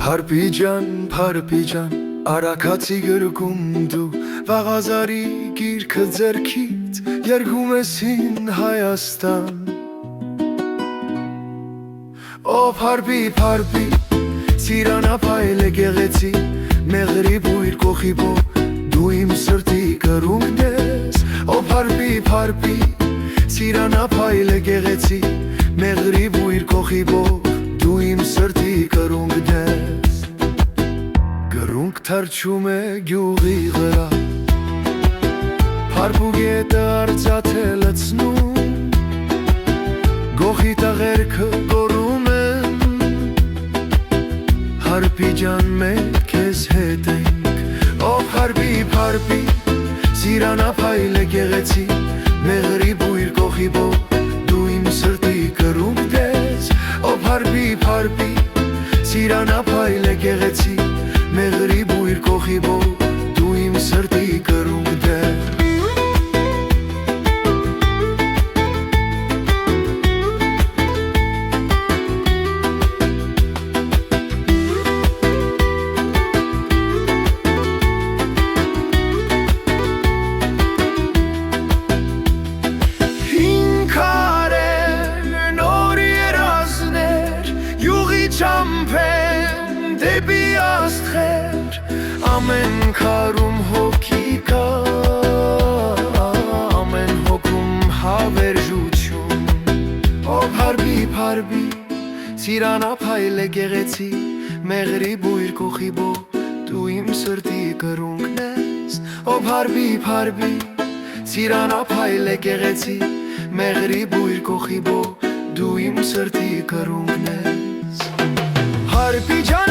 Փարպիջան, արաքացի գրկում դու վաղազարի գիրքը ձեռքից երգում ես հին Հայաստան Ո փարպի, սիրանափայլ է գեղեցի մեղրի բույր կողիբո դու իմ սրտի կրունկն ես Ո փարպի, սիրանափայլ է գեղեցի մեղրի բույր կողիբո դու իմ սրտի կրունկն ես Կրունկ թրջում է գյուղի վրա Փարպու գետը արծաթ է լցնում Գողի տաղերքը գոռում են Փարպիջան մենք քեզ հետ ենք Ո փարպի, սիրանափայլ է գեղեցի մեղրի բույր կողիբո դու իմ սրտի կրունկն ես Ո փարպի, սիրանափայլ է գեղեցի մեղրի բույր կողիբո դու իմ սրտի կրունկն ես Դեպի աստղեր ամեն քարում հոգի կա ամեն հոգում հավերժություն Ո փարպի, սիրանափայլ է գեղեցի մեղրի բույր կողիբո դու իմ սրտի կրունկն ես Ո փարպի, սիրանափայլ է գեղեցի մեղրի բույր կողիբո դու իմ սրտի կրունկն ես Փարպիջան